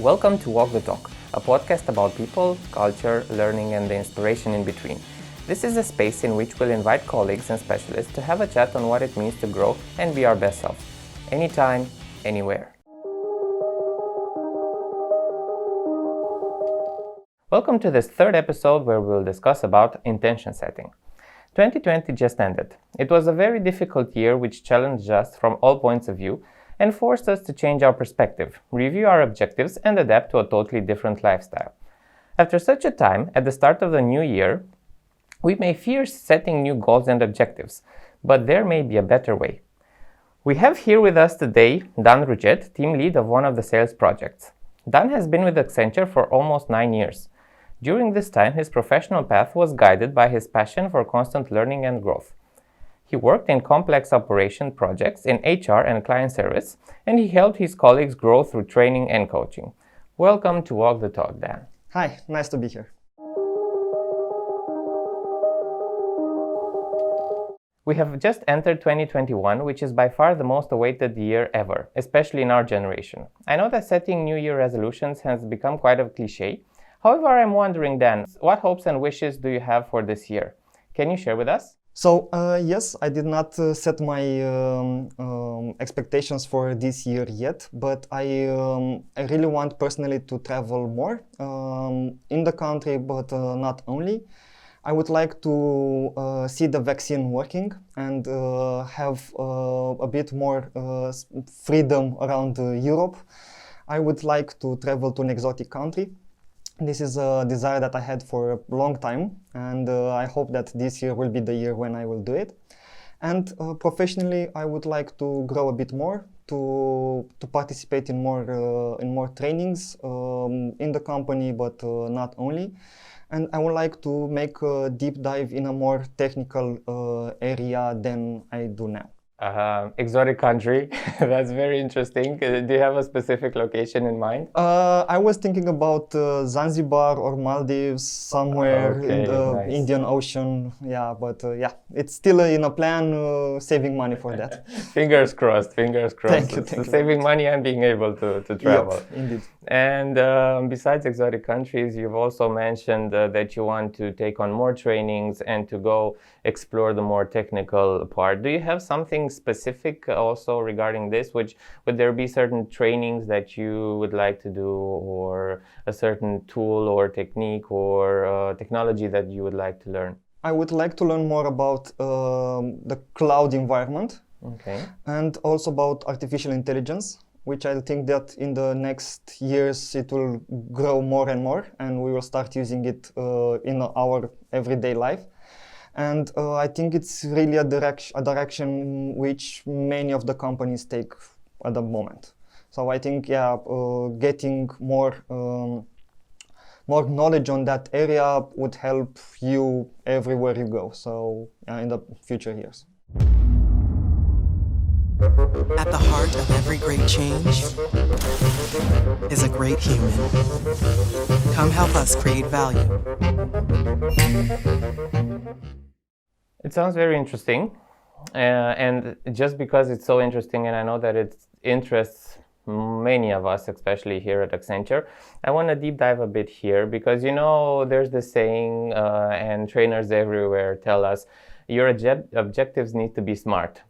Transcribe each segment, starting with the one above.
Welcome to Walk the Talk, a podcast about people, culture, learning, and the inspiration in between. This is a space in which we'll invite colleagues and specialists to have a chat on what it means to grow and be our best self. Anytime, anywhere. Welcome to this third episode where we'll discuss about intention setting. 2020 just ended. It was a very difficult year which challenged us from all points of view and forced us to change our perspective, review our objectives, and adapt to a totally different lifestyle. After such a time, at the start of the new year, we may fear setting new goals and objectives, but there may be a better way. We have here with us today Dan Ruget, team lead of one of the sales projects. Dan has been with Accenture for almost 9 years. During this time, his professional path was guided by his passion for constant learning and growth. He worked in complex operation projects in HR and client service, and he helped his colleagues grow through training and coaching. Welcome to Walk the Talk, Dan. Hi, nice to be here. We have just entered 2021, which is by far the most awaited year ever, especially in our generation. I know that setting New Year resolutions has become quite a cliche. However, I'm wondering, Dan, what hopes and wishes do you have for this year? Can you share with us? So, yes, I did not set my expectations for this year yet, but I really want personally to travel more in the country, but not only. I would like to see the vaccine working and have a bit more freedom around Europe. I would like to travel to an exotic country. This is a desire that I had for a long time, and I hope that this year will be the year when I will do it. And professionally, I would like to grow a bit more, to participate in more trainings in the company, but not only. And I would like to make a deep dive in a more technical area than I do now. Exotic country, that's very interesting. Do you have a specific location in mind? I was thinking about Zanzibar or Maldives, somewhere in the nice. Indian Ocean. Yeah, but it's still in a plan, saving money for that. Fingers crossed, fingers crossed. Thank you. Saving money and being able to travel. Yep, indeed. And besides exotic countries, you've also mentioned that you want to take on more trainings and to go explore the more technical part. Do you have something specific also regarding this? Would there be certain trainings that you would like to do, or a certain tool or technique or technology that you would like to learn? I would like to learn more about the cloud environment, and also about artificial intelligence, which I think that in the next years it will grow more and more, and we will start using it in our everyday life. And I think it's really a direction which many of the companies take at the moment. So I think, getting more knowledge on that area would help you everywhere you go. So in the future years. At the heart of every great change is a great human. Come help us create value. It sounds very interesting, and just because it's so interesting, and I know that it interests many of us, especially here at Accenture, I want to deep dive a bit here because, there's this saying, and trainers everywhere tell us, your objectives need to be SMART.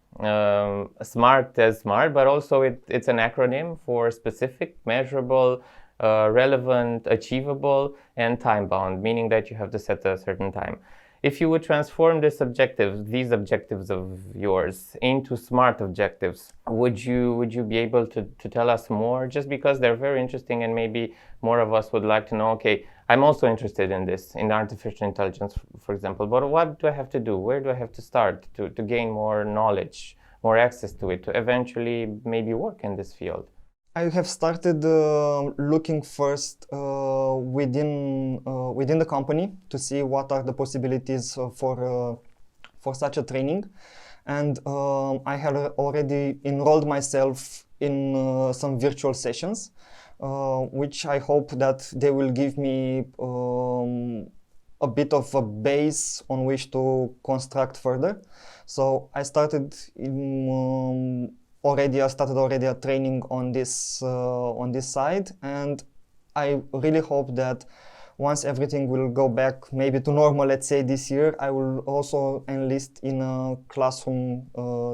SMART as smart, but also it's an acronym for specific, measurable, relevant, achievable, and time-bound, meaning that you have to set a certain time. If you would transform these objectives of yours into SMART objectives, would you be able to tell us more? Just because they're very interesting, and maybe more of us would like to know, okay, I'm also interested in this, in artificial intelligence, for example, but what do I have to do? Where do I have to start to gain more knowledge, more access to it, to eventually maybe work in this field? I have started looking first within the company to see what are the possibilities for such a training, and I have already enrolled myself in some virtual sessions, which I hope that they will give me a bit of a base on which to construct further. So I started already a training on this side, and I really hope that once everything will go back maybe to normal, let's say this year, I will also enlist in a classroom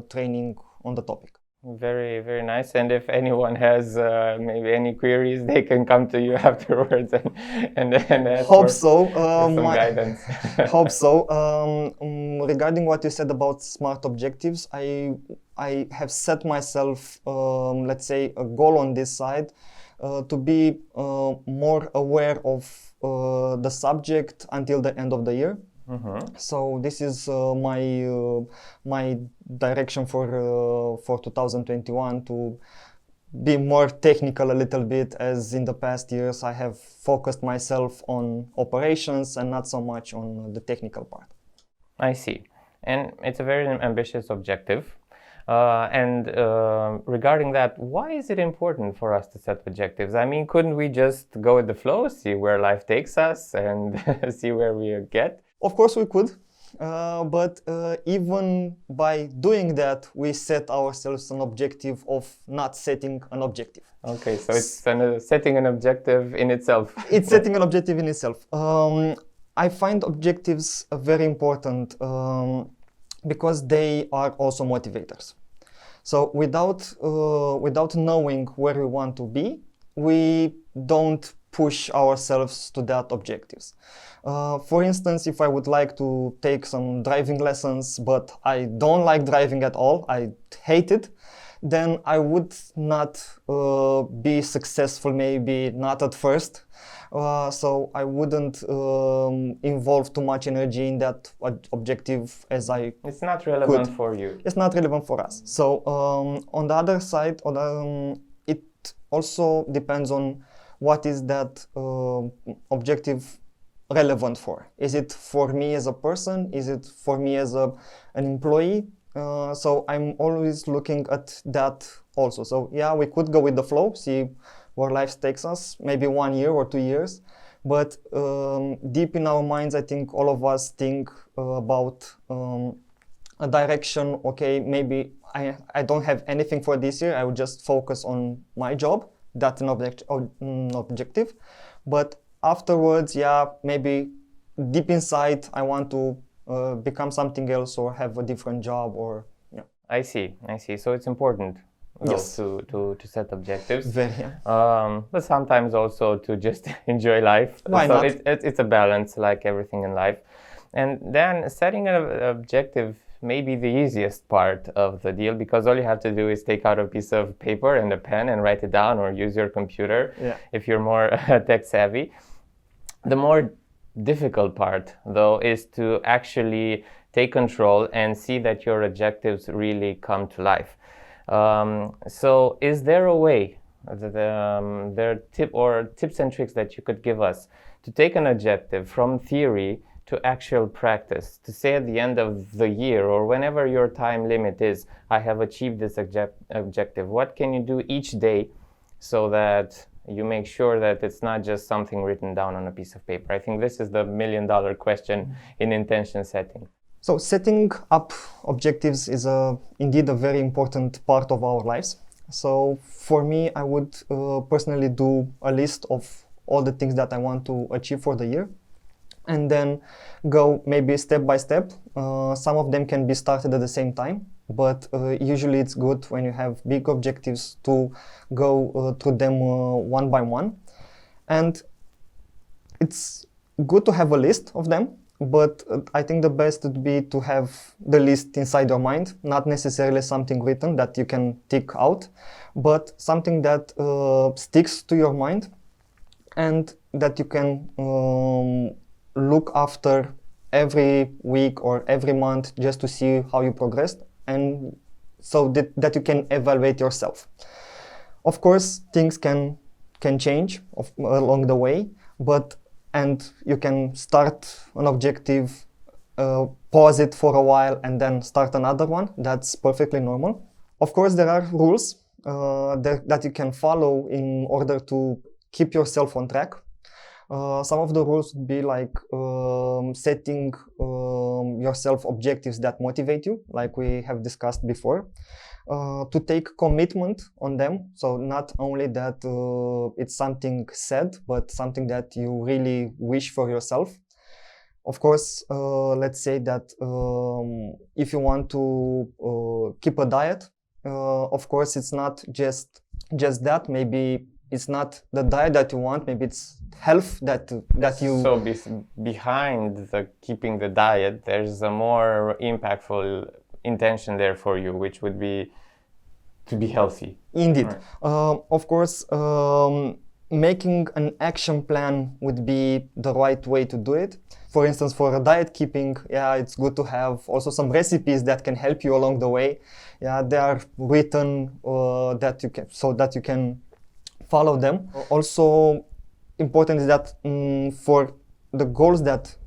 training on the topic. Very, very nice. And if anyone has maybe any queries, they can come to you afterwards and ask Hope for some guidance. Hope so. Regarding what you said about smart objectives, I have set myself, let's say, a goal on this side to be more aware of the subject until the end of the year. So this is my direction for 2021, to be more technical a little bit, as in the past years I have focused myself on operations and not so much on the technical part. I see. And it's a very ambitious objective. Regarding that, why is it important for us to set objectives? I mean, couldn't we just go with the flow, see where life takes us and see where we get? Of course we could, but even by doing that, we set ourselves an objective of not setting an objective. Okay, so it's setting an objective in itself. It's setting an objective in itself. I find objectives very important because they are also motivators. So without knowing where we want to be, we don't push ourselves to that objectives. For instance, if I would like to take some driving lessons, but I don't like driving at all, I hate it, then I would not be successful, maybe not at first. So I wouldn't involve too much energy in that objective as I It's not relevant for you. It's not relevant for us. So on the other side, it also depends on what is that objective relevant for. Is it for me as a person? Is it for me as an employee? So I'm always looking at that also. So yeah, we could go with the flow, see where life takes us, maybe 1 year or 2 years. But deep in our minds, I think all of us think about a direction. Okay, maybe I don't have anything for this year. I will just focus on my job. That's an objective. But afterwards, yeah, maybe deep inside, I want to become something else or have a different job, or yeah. I see. So it's important, though, Yes, to set objectives. very. But sometimes also to just enjoy life. Why so not? It's a balance, like everything in life. And then setting an objective may be the easiest part of the deal, because all you have to do is take out a piece of paper and a pen and write it down, or use your computer if you're more tech savvy. The more difficult part, though, is to actually take control and see that your objectives really come to life. So is there a way, there are tips and tricks that you could give us to take an objective from theory to actual practice, to say at the end of the year or whenever your time limit is, I have achieved this objective? What can you do each day so that you make sure that it's not just something written down on a piece of paper? I think this is the million-dollar question in intention setting. So setting up objectives is indeed a very important part of our lives. So for me, I would personally do a list of all the things that I want to achieve for the year, and then go maybe step by step. Some of them can be started at the same time, but usually it's good when you have big objectives to go through them one by one. And it's good to have a list of them, but I think the best would be to have the list inside your mind, not necessarily something written that you can tick out, but something that sticks to your mind and that you can look after every week or every month, just to see how you progressed, and so that you can evaluate yourself. Of course, things can change along the way, and you can start an objective, pause it for a while, and then start another one. That's perfectly normal. Of course, there are rules that you can follow in order to keep yourself on track. Some of the rules would be like setting yourself objectives that motivate you, like we have discussed before. To take commitment on them, so not only that it's something said, but something that you really wish for yourself. Of course, let's say that if you want to keep a diet, of course it's not just that. Maybe it's not the diet that you want. Maybe it's health that you. So behind the keeping the diet, there's a more impactful intention there for you, which would be to be healthy. Indeed. Right. Of course, making an action plan would be the right way to do it. For instance, for diet keeping, it's good to have also some recipes that can help you along the way. They are written that you can follow them. Also important is that for the goals that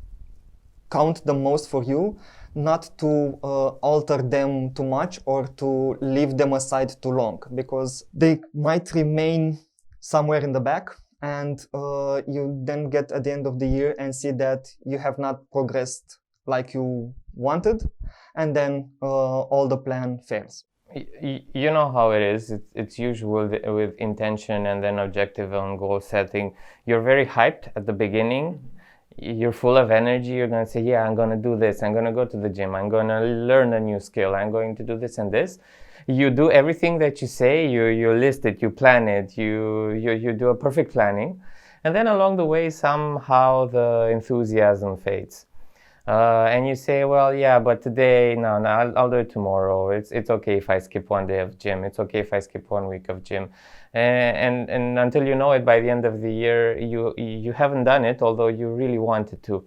count the most for you, not to alter them too much or to leave them aside too long, because they might remain somewhere in the back, and you then get at the end of the year and see that you have not progressed like you wanted, and then all the plan fails. You know how it is. It's usual with intention and then objective and goal setting. You're very hyped at the beginning. You're full of energy. You're going to say, yeah, I'm going to do this. I'm going to go to the gym. I'm going to learn a new skill. I'm going to do this and this. You do everything that you say. You list it. You plan it. You do a perfect planning. And then along the way, somehow the enthusiasm fades. And you say, well, yeah, but today, no, I'll do it tomorrow. It's okay if I skip one day of gym. It's okay if I skip 1 week of gym. And until you know it, by the end of the year, you haven't done it, although you really wanted to.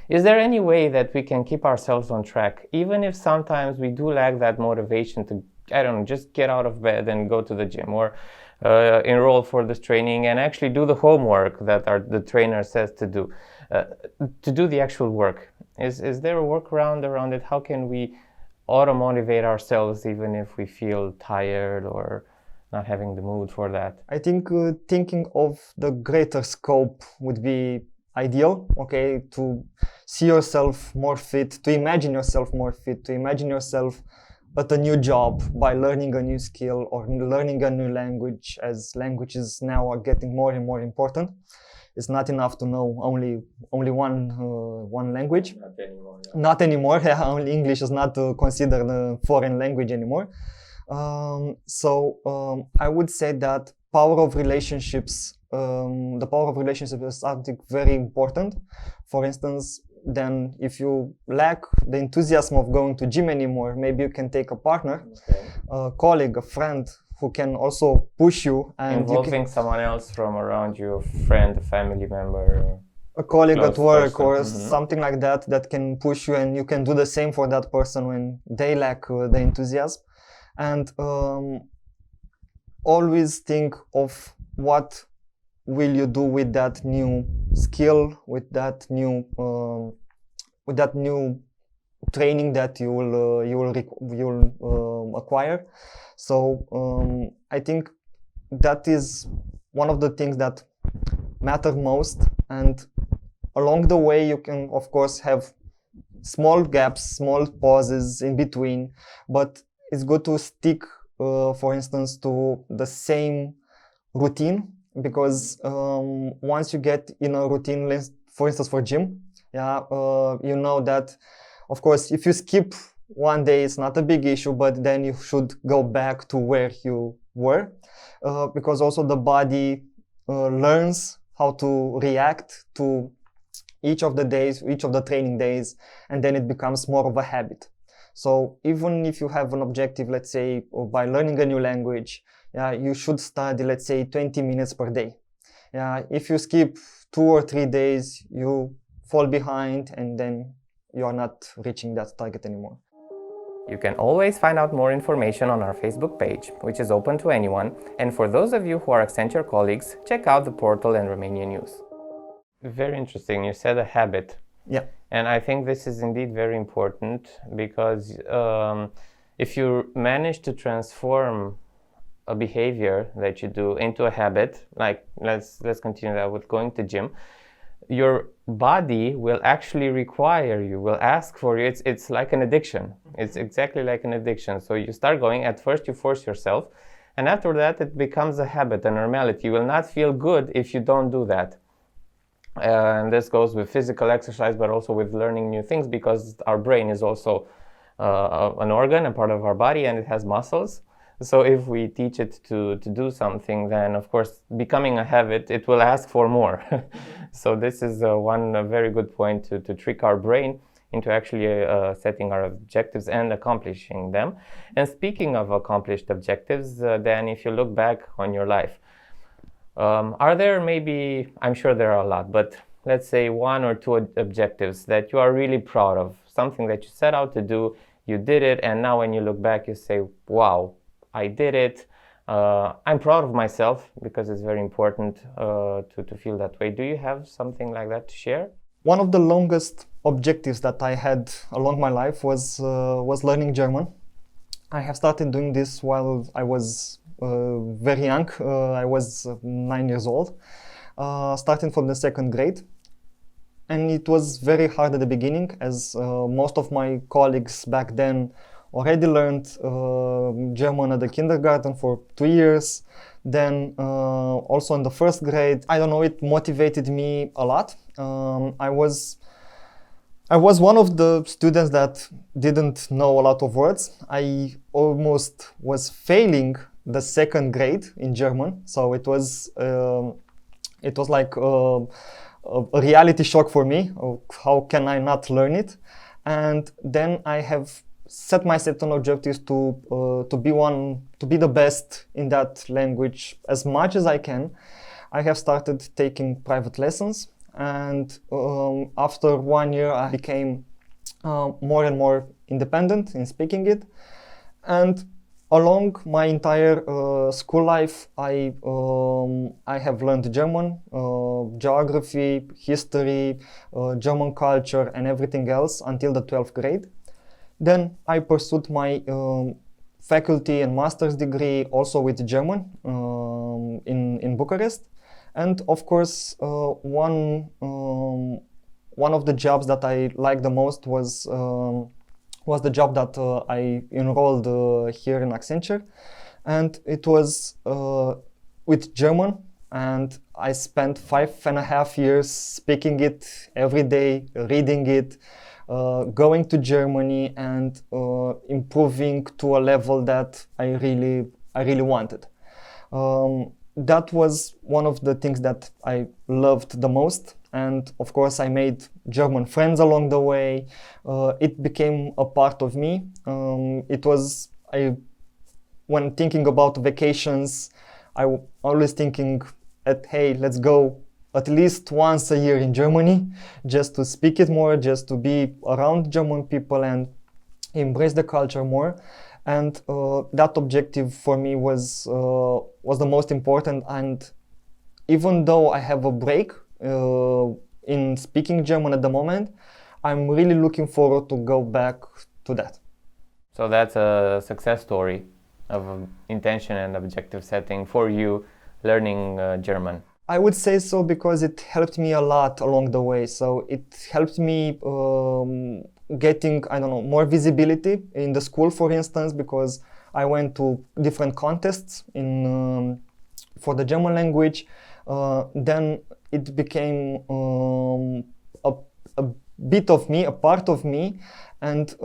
Is there any way that we can keep ourselves on track, even if sometimes we do lack that motivation to, I don't know, just get out of bed and go to the gym, or enroll for this training and actually do the homework that the trainer says to do the actual work? Is there a workaround around it? How can we auto-motivate ourselves even if we feel tired or not having the mood for that? I think thinking of the greater scope would be ideal, okay? To see yourself more fit, to imagine yourself more fit, to imagine yourself at a new job by learning a new skill or learning a new language, as languages now are getting more and more important. It's not enough to know only one language. Not anymore. No. Not anymore. Only English is not considered a foreign language anymore. So I would say that the power of relationships is something very important. For instance, then if you lack the enthusiasm of going to gym anymore, maybe you can take a partner, a colleague, a friend who can also push you, and involving someone else from around you, a friend, a family member, a colleague at work person. or something like that can push you, and you can do the same for that person when they lack the enthusiasm. And always think of what will you do with that new skill, with that new training that you will acquire. So I think that is one of the things that matter most. And along the way, you can of course have small gaps, small pauses in between, but it's good to stick, for instance, to the same routine, because once you get in a routine, for instance, for gym, you know that, of course, if you skip one day, it's not a big issue, but then you should go back to where you were, because also the body learns how to react to each of the days, each of the training days, and then it becomes more of a habit. So even if you have an objective, let's say, by learning a new language, you should study, let's say, 20 minutes per day. If you skip 2 or 3 days, you fall behind, and then you are not reaching that target anymore. You can always find out more information on our Facebook page, which is open to anyone. And for those of you who are Accenture colleagues, check out the portal and Romania News. Very interesting. You said a habit. Yeah. And I think this is indeed very important, because if you manage to transform a behavior that you do into a habit, like let's continue that with going to gym, you're body will actually require you, will ask for you. It's like an addiction. It's exactly like an addiction. So you start going, at first you force yourself, and after that it becomes a habit, a normality. You will not feel good if you don't do that. And this goes with physical exercise, but also with learning new things, because our brain is also an organ, a part of our body, and it has muscles. So if we teach it to do something, then of course, becoming a habit, it will ask for more. So this is one very good point to trick our brain into actually setting our objectives and accomplishing them. And speaking of accomplished objectives, Dan, if you look back on your life, are there maybe, I'm sure there are a lot, but let's say one or two objectives that you are really proud of, something that you set out to do, you did it, and now when you look back, you say, wow, I did it. I'm proud of myself, because it's very important to feel that way. Do you have something like that to share? One of the longest objectives that I had along my life was learning German. I have started doing this while I was very young. I was 9 years old, starting from the second grade. And it was very hard at the beginning, as most of my colleagues back then already learned German at the kindergarten for 2 years. Then also in the first grade, I don't know, it motivated me a lot. I was one of the students that didn't know a lot of words. I almost was failing the second grade in German, so it was like a reality shock for me. How can I not learn it? And then I have set myself an objective to be the best in that language as much as I can. I have started taking private lessons, and after 1 year I became more and more independent in speaking it. And along my entire school life, I have learned German, geography, history, German culture, and everything else until the 12th grade. Then I pursued my faculty and master's degree also with German in Bucharest. And of course, one of the jobs that I liked the most was the job that I enrolled here in Accenture, and it was with German, and I spent 5.5 years speaking it every day, reading it, going to Germany, and improving to a level that I really wanted. That was one of the things that I loved the most. And of course, I made German friends along the way. It became a part of me. When thinking about vacations, I always thinking hey, let's go at least once a year in Germany, just to speak it more, just to be around German people and embrace the culture more. And that objective for me was the most important. And even though I have a break in speaking German at the moment, I'm really looking forward to go back to that. So that's a success story of intention and objective setting for you learning German. I would say so, because it helped me a lot along the way. So it helped me getting, more visibility in the school, for instance, because I went to different contests for the German language. Then it became a bit of me, a part of me, and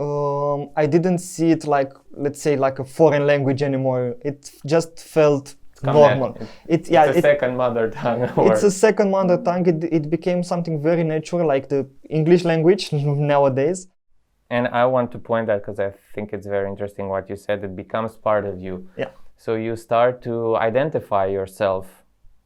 I didn't see it like, let's say, like a foreign language anymore. It just felt normal. It's a second mother tongue. It's a second mother tongue. It became something very natural, like the English language nowadays. And I want to point out, because I think it's very interesting what you said, it becomes part of you. Yeah. So you start to identify yourself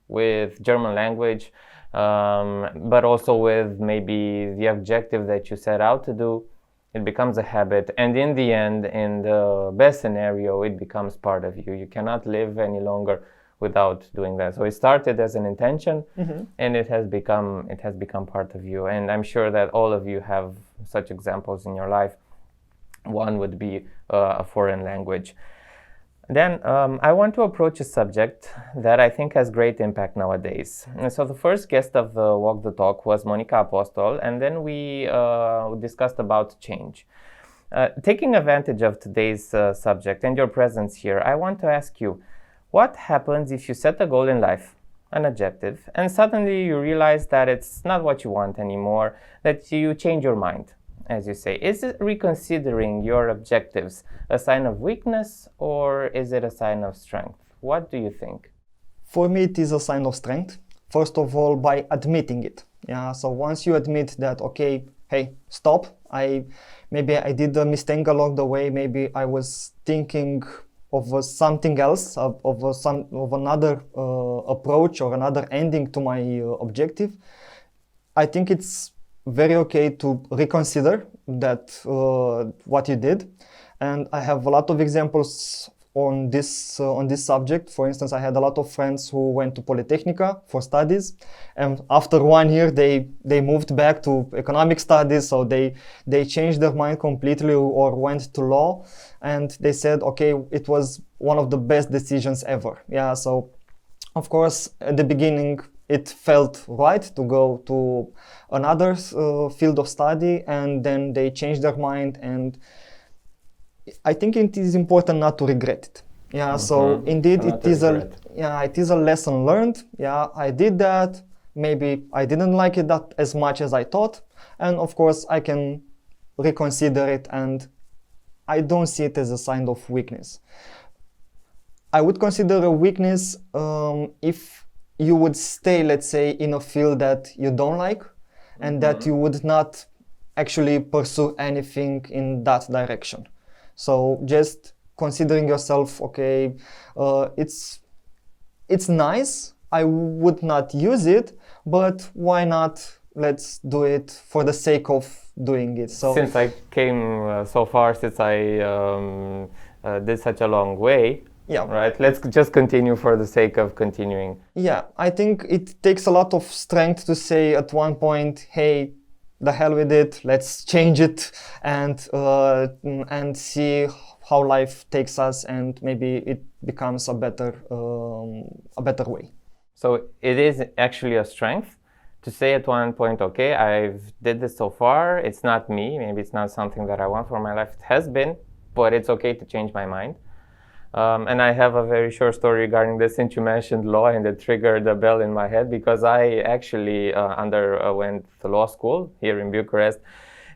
with German language, but also with maybe the objective that you set out to do. It becomes a habit, and in the end, in the best scenario, it becomes part of you. You cannot live any longer without doing that. So it started as an intention, and it has become part of you. And I'm sure that all of you have such examples in your life. One would be a foreign language. Then I want to approach a subject that I think has great impact nowadays. And so the first guest of the Walk the Talk was Monica Apostol, and then we discussed about change. Taking advantage of today's subject and your presence here, I want to ask you, what happens if you set a goal in life, an objective, and suddenly you realize that it's not what you want anymore, that you change your mind, as you say? Is it reconsidering your objectives a sign of weakness, or is it a sign of strength? What do you think? For me, it is a sign of strength. First of all, by admitting it. Yeah. So once you admit that, okay, hey, stop. Maybe I did a mistake along the way. Maybe I was thinking of something else, of another approach or another ending to my objective. I think it's very okay to reconsider that what you did, and I have a lot of examples on this subject. For instance, I had a lot of friends who went to Polytechnica for studies, and after 1 year they moved back to economic studies, so they changed their mind completely or went to law, and they said, okay, it was one of the best decisions ever. Yeah, so of course at the beginning it felt right to go to another field of study, and then they changed their mind, and I think it is important not to regret it. Yeah, so indeed it is a lesson learned. Yeah, I did that. Maybe I didn't like it that as much as I thought, and of course I can reconsider it, and I don't see it as a sign of weakness. I would consider a weakness if you would stay, let's say, in a field that you don't like, and that you would not actually pursue anything in that direction. So just considering yourself, okay, it's nice, I would not use it, but why not? Let's do it for the sake of doing it. So since I came so far, since I did such a long way, yeah, right, let's just continue for the sake of continuing. Yeah, I think it takes a lot of strength to say at one point, hey, the hell with it, let's change it, and see how life takes us, and maybe it becomes a better way. So it is actually a strength to say at one point, okay, I've did this so far, it's not me, maybe it's not something that I want for my life. It has been, but it's okay to change my mind. And I have a very short story regarding this, since you mentioned law, and it triggered a bell in my head, because I actually underwent the law school here in Bucharest,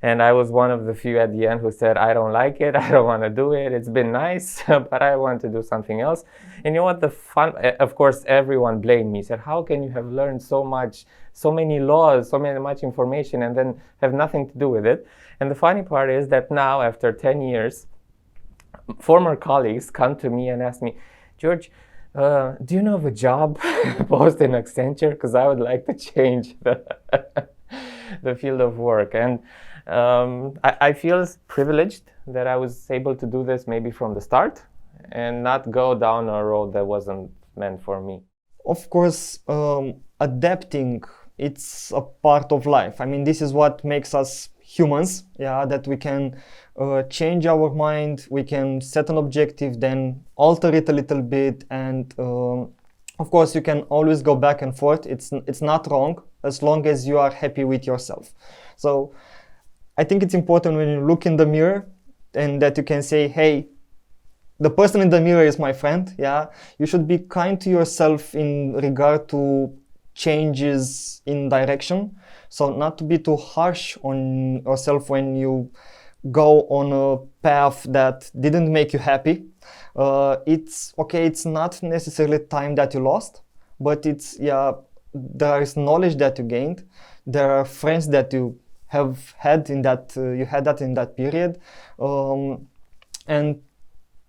and I was one of the few at the end who said, I don't like it, I don't want to do it, it's been nice, but I want to do something else. And you know what, the fun, of course, everyone blamed me, said, how can you have learned so much, so many laws, much information, and then have nothing to do with it? And the funny part is that now, after 10 years, former colleagues come to me and ask me, George, do you know of a job post in Accenture? Because I would like to change the field of work. And I feel privileged that I was able to do this maybe from the start and not go down a road that wasn't meant for me. Of course, adapting, it's a part of life. I mean, this is what makes us humans, yeah, that we can change our mind, we can set an objective, then alter it a little bit, and of course you can always go back and forth. It's not wrong as long as you are happy with yourself. So I think it's important when you look in the mirror and that you can say, hey, the person in the mirror is my friend. Yeah, you should be kind to yourself in regard to changes in direction. So not to be too harsh on yourself when you go on a path that didn't make you happy. It's okay, it's not necessarily time that you lost, but it's, yeah, there is knowledge that you gained. There are friends that you have had in that, you had that in that period. And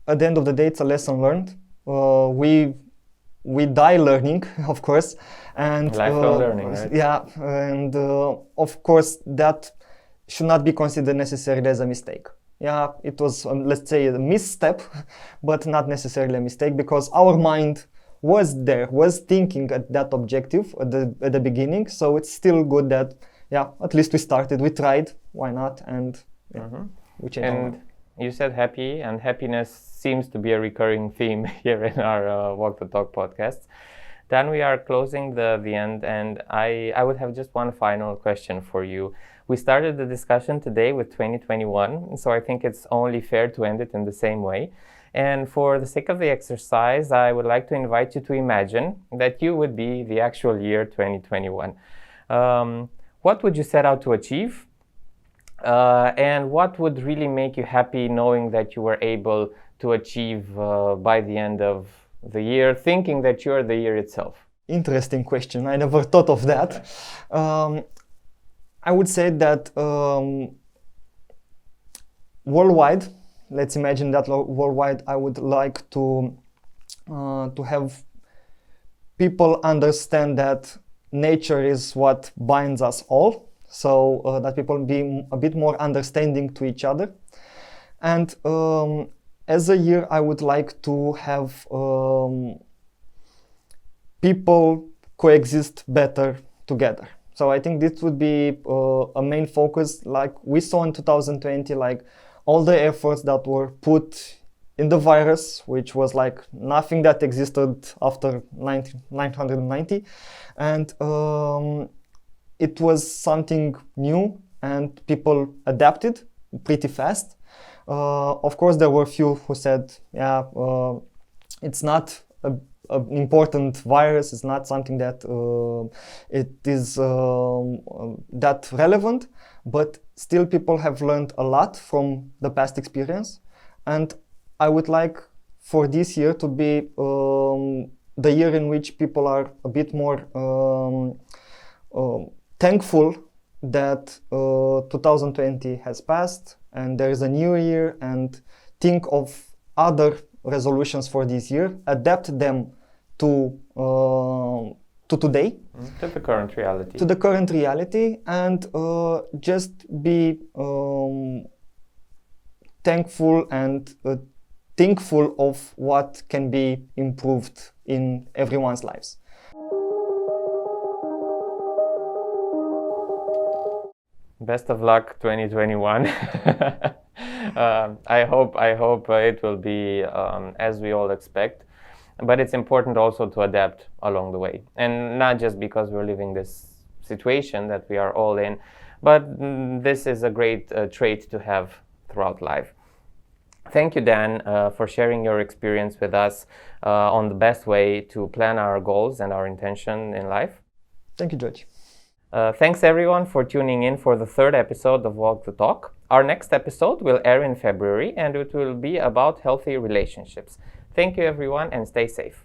at the end of the day, it's a lesson learned. We die learning, of course, and lifelong learning, right? Yeah, and of course that should not be considered necessarily as a mistake. Yeah, it was let's say a misstep, but not necessarily a mistake, because our mind was there, was thinking at that objective at the beginning. So it's still good that, yeah, at least we started, we tried, why not, and yeah, we changed. And You said happy, and happiness seems to be a recurring theme here in our Walk the Talk podcasts. Dan, we are closing the end, and I would have just one final question for you. We started the discussion today with 2021, so I think it's only fair to end it in the same way. And for the sake of the exercise, I would like to invite you to imagine that you would be the actual year 2021. What would you set out to achieve? And what would really make you happy knowing that you were able to achieve by the end of the year, thinking that you're the year itself? Interesting question. I never thought of that. I would say that worldwide, let's imagine that worldwide, I would like to have people understand that nature is what binds us all. So that people be a bit more understanding to each other. And as a year, I would like to have people coexist better together. So I think this would be a main focus, like we saw in 2020, like all the efforts that were put in the virus, which was like nothing that existed after 1990. And it was something new and people adapted pretty fast. Of course, there were few who said, yeah, it's not an important virus, it's not something that it is that relevant, but still people have learned a lot from the past experience. And I would like for this year to be the year in which people are a bit more thankful that 2020 has passed and there is a new year, and think of other resolutions for this year, adapt them to today, to the current reality. To the current reality, and just be thankful and thinkful of what can be improved in everyone's lives. Best of luck 2021. I hope it will be as we all expect, but it's important also to adapt along the way, and not just because we're living this situation that we are all in, but this is a great trait to have throughout life. Thank you, Dan, for sharing your experience with us on the best way to plan our goals and our intention in life. Thank you, George. Thanks everyone for tuning in for the third episode of Walk the Talk. Our next episode will air in February, and it will be about healthy relationships. Thank you everyone, and stay safe.